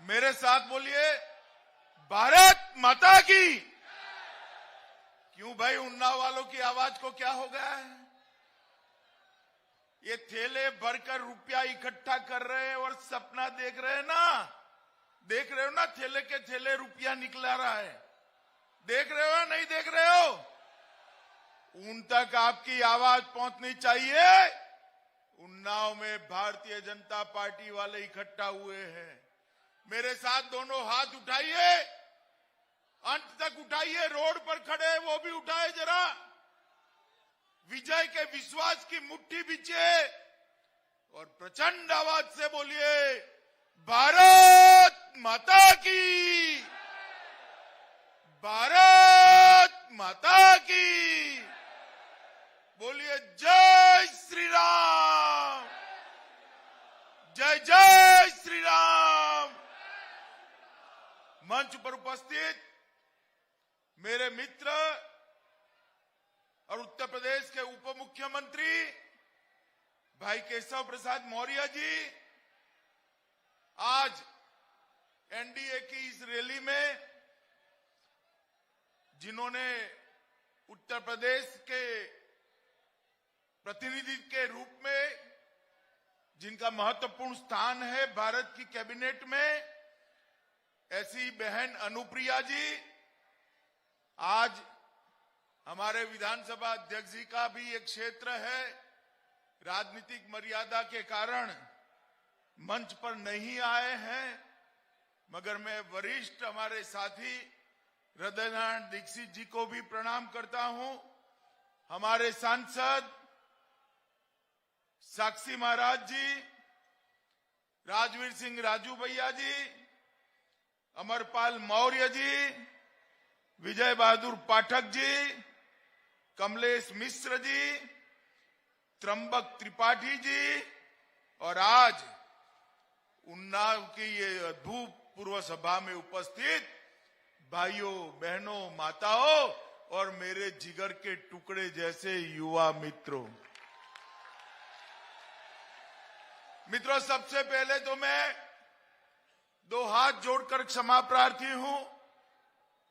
मेरे साथ बोलिए, भारत माता की। क्यों भाई, उन्नाव वालों की आवाज को क्या हो गया है? ये थैले भरकर रुपया इकट्ठा कर रहे हैं और सपना देख रहे हैं ना, देख रहे हो ना, थैले के थैले रुपया निकला रहा है। देख रहे हो नहीं देख रहे हो? उन तक आपकी आवाज पहुंचनी चाहिए। उन्नाव में भारतीय जनता पार्टी वाले इकट्ठा हुए हैं। मेरे साथ दोनों हाथ उठाइए, अंत तक उठाइए। रोड पर खड़े हैं वो भी उठाए जरा। विजय के विश्वास की मुट्ठी बीचे और प्रचंड आवाज से बोलिए, भारत माता की, भारत माता की। बोलिए जय श्री राम, जय जय श्री राम। मंच पर उपस्थित मेरे मित्र और उत्तर प्रदेश के उप मुख्यमंत्री भाई केशव प्रसाद मौर्य जी, आज एनडीए की इस रैली में जिन्होंने उत्तर प्रदेश के प्रतिनिधि के रूप में जिनका महत्वपूर्ण स्थान है भारत की कैबिनेट में, ऐसी बहन अनुप्रिया जी, आज हमारे विधानसभा अध्यक्ष जी का भी एक क्षेत्र है, राजनीतिक मर्यादा के कारण मंच पर नहीं आए हैं, मगर मैं वरिष्ठ हमारे साथी हृदयनारायण दीक्षित जी को भी प्रणाम करता हूं। हमारे सांसद साक्षी महाराज जी, राजवीर सिंह राजू भैया जी, अमरपाल मौर्य जी, विजय बहादुर पाठक जी, कमलेश मिश्र जी, त्र्यंबक त्रिपाठी जी, और आज उन्नाव की ये अभूतपूर्व सभा में उपस्थित भाइयों बहनों माताओं और मेरे जिगर के टुकड़े जैसे युवा मित्रों। सबसे पहले तो मैं दो हाथ जोड़कर क्षमा प्रार्थी हूं।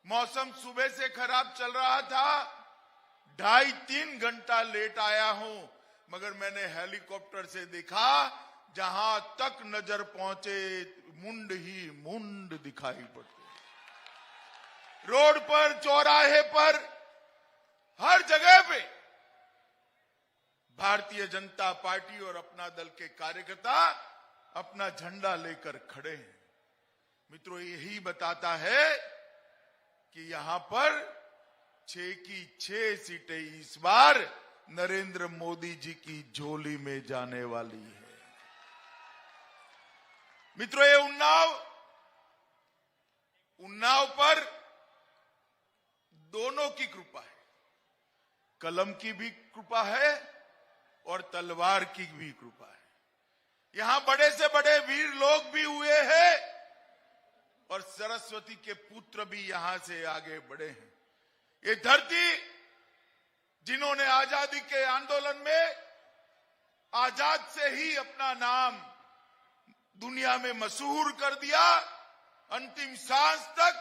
मौसम सुबह से खराब चल रहा था, 2.5-3 घंटा लेट आया हूं, मगर मैंने हेलीकॉप्टर से देखा, जहां तक नजर पहुंचे मुंड ही मुंड दिखाई पड़ते। रोड पर, चौराहे पर, हर जगह पे भारतीय जनता पार्टी और अपना दल के कार्यकर्ता अपना झंडा लेकर खड़े हैं। मित्रों, यही बताता है कि यहां पर 6 की 6 सीटें इस बार नरेंद्र मोदी जी की झोली में जाने वाली है। मित्रों, ये उन्नाव पर दोनों की कृपा है, कलम की भी कृपा है और तलवार की भी कृपा है। यहां बड़े से बड़े वीर लोग भी हुए हैं और सरस्वती के पुत्र भी यहां से आगे बढ़े हैं। ये धरती जिन्होंने आजादी के आंदोलन में आजाद से ही अपना नाम दुनिया में मशहूर कर दिया, अंतिम सांस तक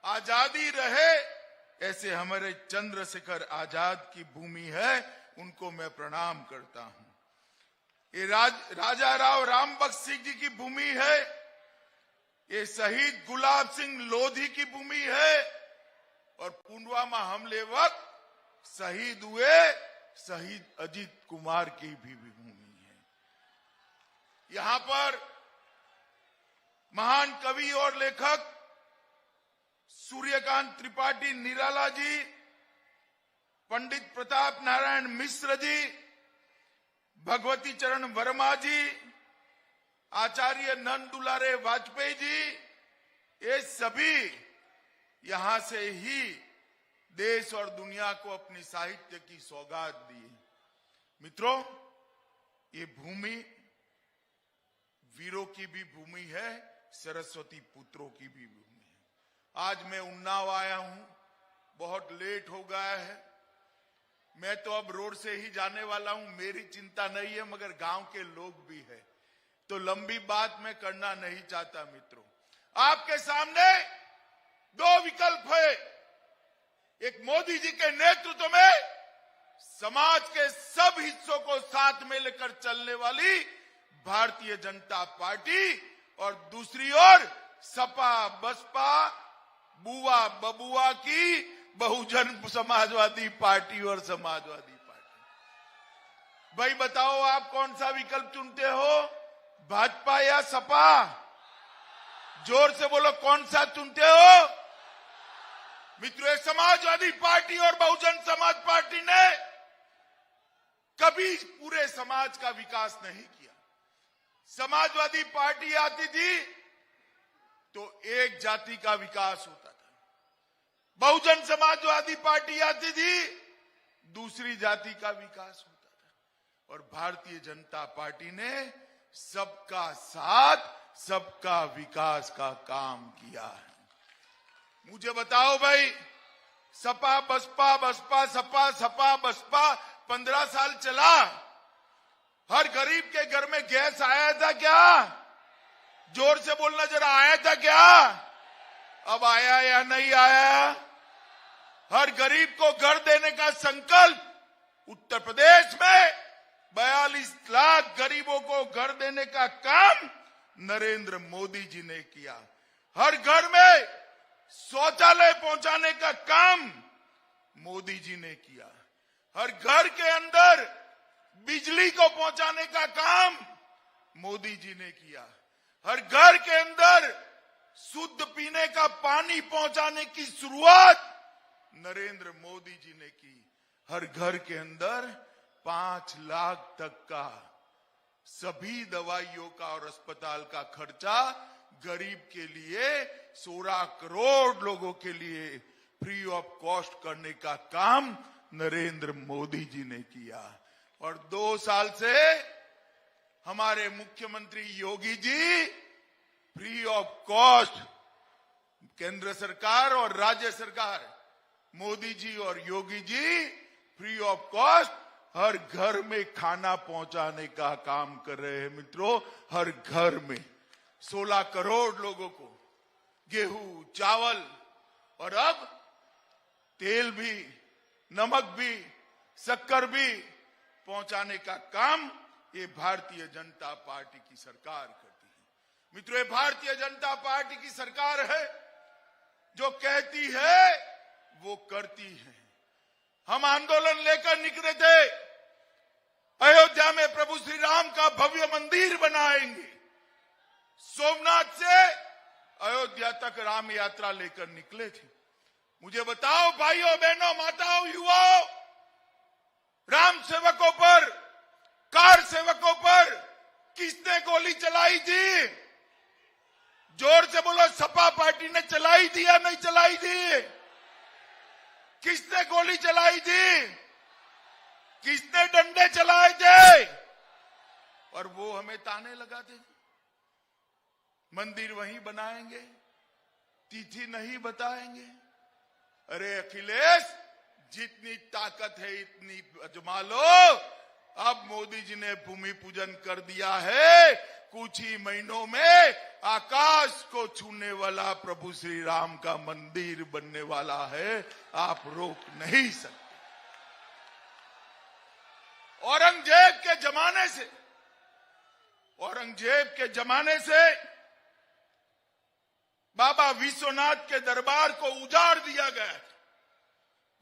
आजादी रहे, ऐसे हमारे चंद्रशेखर आजाद की भूमि है, उनको मैं प्रणाम करता हूं। ये राजा राव रामबख्श सिंह जी की भूमि है, ये शहीद गुलाब सिंह लोधी की भूमि है, और पुलवामा हमले वक्त शहीद हुए शहीद अजीत कुमार की भी भूमि है। यहां पर महान कवि और लेखक सूर्यकांत त्रिपाठी निराला जी, पंडित प्रताप नारायण मिश्र जी, भगवती चरण वर्मा जी, आचार्य नंद दुलारे वाजपेयी जी, ये सभी यहां से ही देश और दुनिया को अपनी साहित्य की सौगात दी। मित्रों, ये भूमि वीरों की भी भूमि है, सरस्वती पुत्रों की भी भूमि है। आज मैं उन्नाव आया हूं, बहुत लेट हो गया है, मैं तो अब रोड से ही जाने वाला हूं, मेरी चिंता नहीं है, मगर गांव के लोग भी है, तो लंबी बात मैं करना नहीं चाहता। मित्रों, आपके सामने दो विकल्प है। एक, मोदी जी के नेतृत्व में समाज के सब हिस्सों को साथ में लेकर चलने वाली भारतीय जनता पार्टी, और दूसरी ओर सपा बसपा बुआ बबुआ की बहुजन समाजवादी पार्टी और समाजवादी पार्टी। भाई बताओ, आप कौन सा विकल्प चुनते हो, भाजपा या सपा? जोर से बोलो, कौन सा चुनते हो? मित्रों, समाजवादी पार्टी और बहुजन समाज पार्टी ने कभी पूरे समाज का विकास नहीं किया। समाजवादी पार्टी आती थी तो एक जाति का विकास होता था, बहुजन समाजवादी पार्टी आती थी दूसरी जाति का विकास होता था, और भारतीय जनता पार्टी ने सबका साथ सबका विकास का काम किया है। मुझे बताओ भाई, सपा बसपा बसपा सपा सपा बसपा 15 साल चला, हर गरीब के घर में गैस आया था क्या? जोर से बोलना जरा, आया था क्या? अब आया या नहीं आया? हर गरीब को घर देने का संकल्प उत्तर प्रदेश में 42 लाख गरीबों को घर देने का काम नरेंद्र मोदी जी ने किया। हर घर में शौचालय पहुंचाने का काम मोदी जी ने किया। हर घर के अंदर बिजली को पहुंचाने का काम मोदी जी ने किया। हर घर के अंदर शुद्ध पीने का पानी पहुंचाने की शुरुआत नरेंद्र मोदी जी ने की। हर घर के अंदर 5 लाख तक का सभी दवाइयों का और अस्पताल का खर्चा गरीब के लिए 16 करोड़ लोगों के लिए फ्री ऑफ कॉस्ट करने का काम नरेंद्र मोदी जी ने किया। और 2 साल से हमारे मुख्यमंत्री Yogi ji free of cost, केंद्र सरकार और राज्य सरकार, मोदी जी और Yogi ji free of cost हर घर में खाना पहुंचाने का काम कर रहे हैं। मित्रों, हर घर में 16 करोड़ लोगों को गेहूं, चावल और अब तेल भी, नमक भी, शक्कर भी पहुंचाने का काम ये भारतीय जनता पार्टी की सरकार करती है। मित्रों, ये भारतीय जनता पार्टी की सरकार है जो कहती है वो करती है। हम आंदोलन लेकर निकले थे, अयोध्या में प्रभु श्री राम का भव्य मंदिर बनाएंगे। सोमनाथ से अयोध्या तक राम यात्रा लेकर निकले थे। मुझे बताओ भाइयों बहनों माताओं युवाओं, राम सेवकों पर, कार सेवकों पर किसने गोली चलाई थी? जोर से बोलो, सपा पार्टी ने चलाई थी या नहीं चलाई थी? किसने गोली चलाई थी? किसने डंडे चलाए थे? और वो हमें ताने लगाते थे, मंदिर वहीं बनाएंगे, तिथि नहीं बताएंगे। अरे अखिलेश, जितनी ताकत है इतनी आजमा लो। अब मोदी जी ने भूमि पूजन कर दिया है, कुछ ही महीनों में आकाश को छूने वाला प्रभु श्री राम का मंदिर बनने वाला है, आप रोक नहीं सकते। औरंगजेब के जमाने से बाबा विश्वनाथ के दरबार को उजाड़ दिया गया।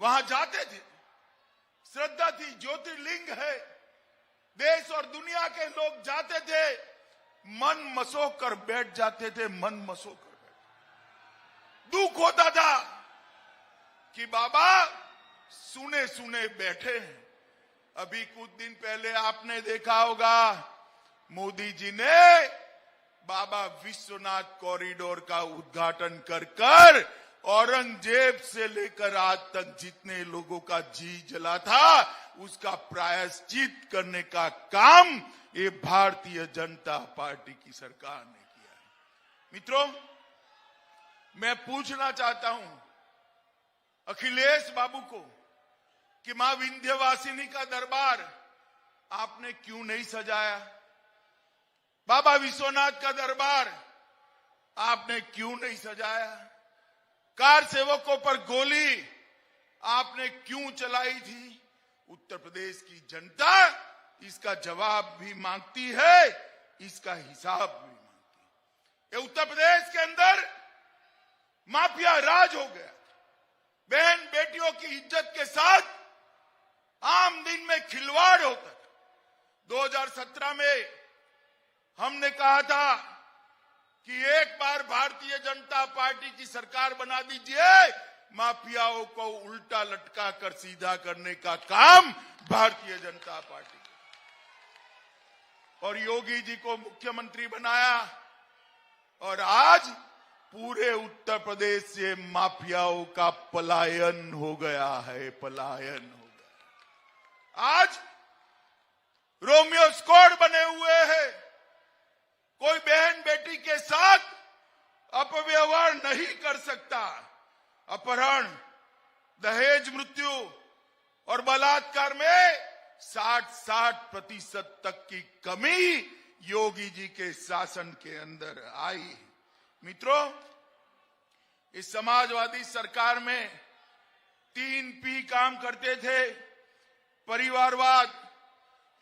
वहां जाते थे, श्रद्धा थी, ज्योतिर्लिंग है, देश और दुनिया के लोग जाते थे, मन मसोक कर बैठ जाते थे, मन मसोक कर बैठ। दुख होता था कि बाबा सुने सुने बैठे हैं। अभी कुछ दिन पहले आपने देखा होगा, मोदी जी ने बाबा विश्वनाथ कॉरिडोर का उद्घाटन कर औरंगजेब से लेकर आज तक जितने लोगों का जी जला था उसका प्रायश्चित करने का काम ये भारतीय जनता पार्टी की सरकार ने किया है। मित्रों, मैं पूछना चाहता हूं अखिलेश बाबू को कि मां विंध्यवासिनी का दरबार आपने क्यों नहीं सजाया? बाबा विश्वनाथ का दरबार आपने क्यों नहीं सजाया? कार सेवकों पर गोली आपने क्यों चलाई थी? उत्तर प्रदेश की जनता इसका जवाब भी मांगती है, इसका हिसाब भी मांगती है। ये उत्तर प्रदेश के अंदर माफिया राज हो गया। बहन बेटियों की इज्जत के साथ आम दिन में खिलवाड़ होता था। 2017 में हमने कहा था कि एक बार भारतीय जनता पार्टी की सरकार बना दीजिए, माफियाओं को उल्टा लटका कर सीधा करने का काम भारतीय जनता पार्टी। और योगी जी को मुख्यमंत्री बनाया और आज पूरे उत्तर प्रदेश से माफियाओं का पलायन हो गया है, पलायन हो गया। आज रोमियो स्क्वाड बने हुए हैं। कोई बहन बेटी के साथ अपव्यवहार नहीं कर सकता। अपहरण, दहेज मृत्यु और बलात्कार में 60% तक की कमी योगी जी के शासन के अंदर आई। मित्रों, इस समाजवादी सरकार में 3 P काम करते थे: परिवारवाद,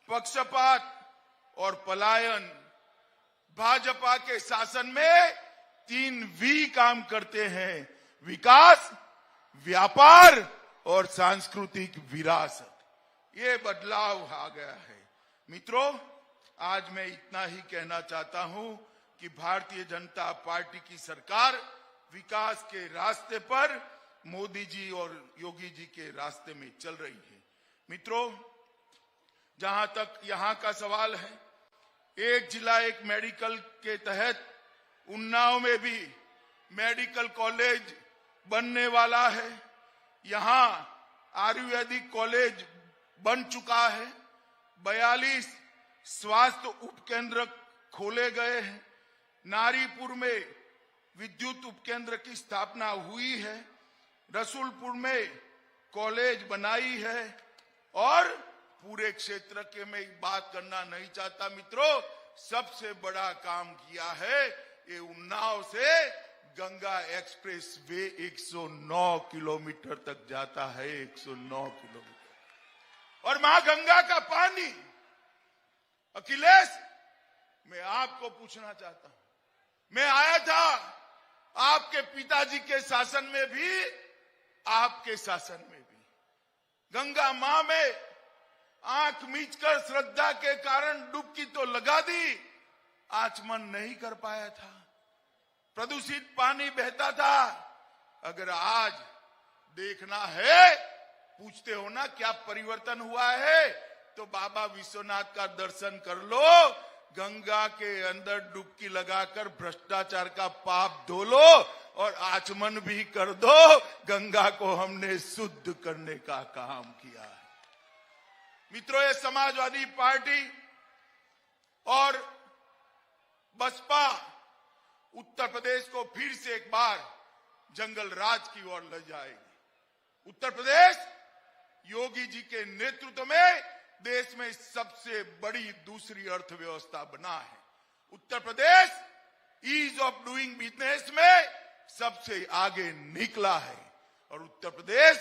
पक्षपात और पलायन। भाजपा के शासन में 3 V काम करते हैं: विकास, व्यापार और सांस्कृतिक विरासत। ये बदलाव आ गया है। मित्रों, आज मैं इतना ही कहना चाहता हूं कि भारतीय जनता पार्टी की सरकार विकास के रास्ते पर मोदी जी और योगी जी के रास्ते में चल रही है। मित्रों, जहां तक यहां का सवाल है, एक जिला एक मेडिकल के तहत उन्नाव में भी मेडिकल कॉलेज बनने वाला है। यहां आयुर्वेदिक कॉलेज बन चुका है। 42 स्वास्थ्य उपकेंद्र खोले गए हैं। नारीपुर में विद्युत उपकेंद्र की स्थापना हुई है। रसूलपुर में कॉलेज बनाई है और पूरे क्षेत्र के मैं बात करना नहीं चाहता। मित्रों, सबसे बड़ा काम किया है ये उन्नाव से गंगा एक्सप्रेस वे 109 किलोमीटर तक जाता है। 109 किलोमीटर। और मां गंगा का पानी। अखिलेश, मैं आपको पूछना चाहता हूं, मैं आया था आपके पिताजी के शासन में भी, आपके शासन में भी। गंगा मां में आंख मीचकर श्रद्धा के कारण डुबकी तो लगा दी, आचमन नहीं कर पाया था। प्रदूषित पानी बहता था। अगर आज देखना है, पूछते हो ना क्या परिवर्तन हुआ है, तो बाबा विश्वनाथ का दर्शन कर लो। गंगा के अंदर डुबकी लगाकर भ्रष्टाचार का पाप धो लो और आचमन भी कर दो। गंगा को हमने शुद्ध करने का काम किया है। मित्रों, ये समाजवादी पार्टी और बसपा उत्तर प्रदेश को फिर से एक बार जंगल राज की ओर ले जाएगी। उत्तर प्रदेश योगी जी के नेतृत्व में देश में सबसे बड़ी दूसरी अर्थव्यवस्था बना है। Uttar Pradesh ease of doing business में सबसे आगे निकला है। और उत्तर प्रदेश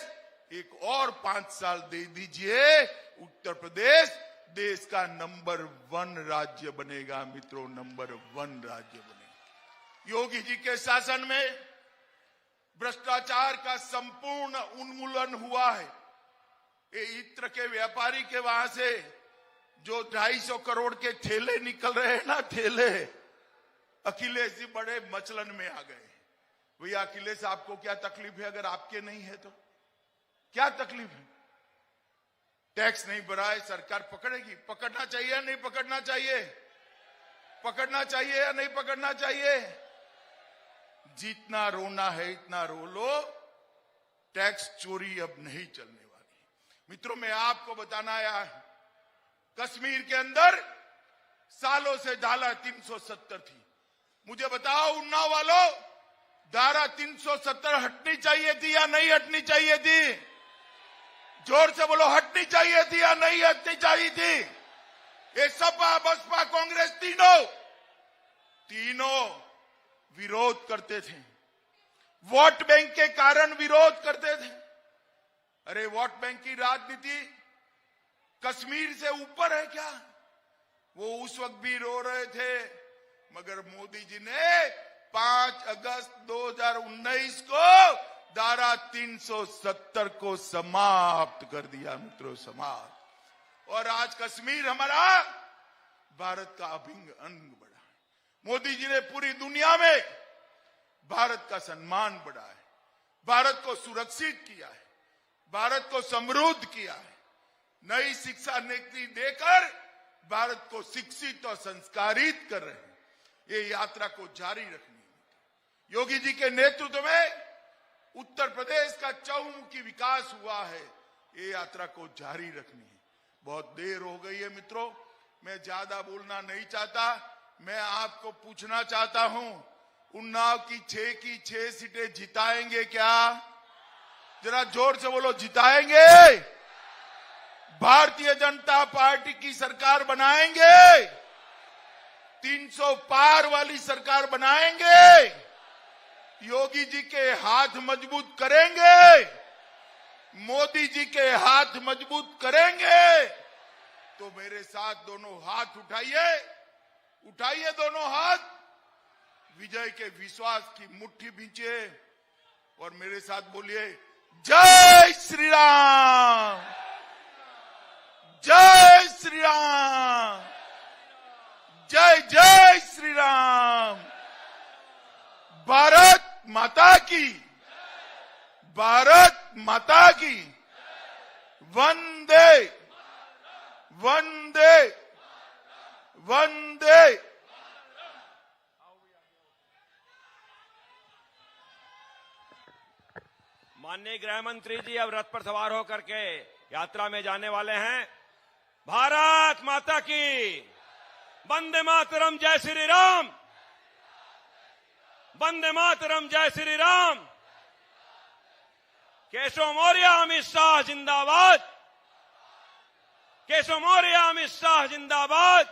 एक और 5 साल दे दीजिए, उत्तर प्रदेश देश का नंबर 1 राज्य बनेगा। मित्रों, नंबर 1 राज्य बनेगा। योगी जी के शासन में भ्रष्टाचार का संपूर्ण उन्मूलन हुआ है। ये इत्र के व्यापारी के वहां से जो 250 करोड़ के ठेले निकल रहे हैं ना, ठेले, अखिलेश जी बड़े मचलन में आ गए। भैया अखिलेश, आपको क्या तकलीफ है? अगर आपके नहीं है तो क्या तकलीफ है? टैक्स नहीं भरा है, सरकार पकड़ेगी। पकड़ना चाहिए या नहीं पकड़ना चाहिए? पकड़ना चाहिए या नहीं पकड़ना चाहिए? जितना रोना है इतना रो लो। टैक्स चोरी अब नहीं चलने वाली। मित्रों, मैं आपको बताना आया, कश्मीर के अंदर सालों से धारा 370 थी। मुझे बताओ उन्नाव वालों, धारा 370 हटनी चाहिए थी या नहीं हटनी चाहिए थी? जोर से बोलो, हटनी चाहिए थी या नहीं हटनी चाहिए थी? ये सपा, बसपा, कांग्रेस तीनों विरोध करते थे, वोट बैंक के कारण विरोध करते थे। अरे वोट बैंक की राजनीति कश्मीर से ऊपर है क्या? वो उस वक्त भी रो रहे थे, मगर मोदी जी ने 5 अगस्त 2019 को धारा 370 को समाप्त कर दिया मित्रों, समाप्त। और आज कश्मीर हमारा भारत का अभिन्न अंग बना है। मोदी जी ने पूरी दुनिया में भारत का सम्मान बढ़ाया है, भारत को सुरक्षित किया है, भारत को समृद्ध किया है। नई शिक्षा नीति देकर भारत को शिक्षित और संस्कारित कर रहे हैं। ये यात्रा को जारी रखनी है। योगी जी के नेतृत्व में उत्तर प्रदेश का चहुमुखी विकास हुआ है, ये यात्रा को जारी रखनी है। बहुत देर हो गई है मित्रों, मैं ज्यादा बोलना नहीं चाहता। मैं आपको पूछना चाहता हूं, उन्नाव की 6 सीटें जिताएंगे क्या? जरा जोर से बोलो, जिताएंगे? भारतीय जनता पार्टी की सरकार बनाएंगे? 300 पार वाली सरकार बनाएंगे? योगी जी के हाथ मजबूत करेंगे? मोदी जी के हाथ मजबूत करेंगे? तो मेरे साथ दोनों हाथ उठाइए, उठाइए दोनों हाथ, विजय के विश्वास की मुट्ठी भींचिए और मेरे साथ बोलिए, जय श्री राम, जय श्री राम, जय जय श्री राम। भारत माता की, भारत माता की, वंदे वंदे वंदे। माननीय गृह मंत्री जी अब रथ पर सवार होकर के यात्रा में जाने वाले हैं। भारत माता की, वंदे मातरम, जय श्री राम, वंदे मातरम, जय श्री राम। केशव मौर्य, अमित शाह जिंदाबाद, केशव मौर्य, अमित शाह जिंदाबाद।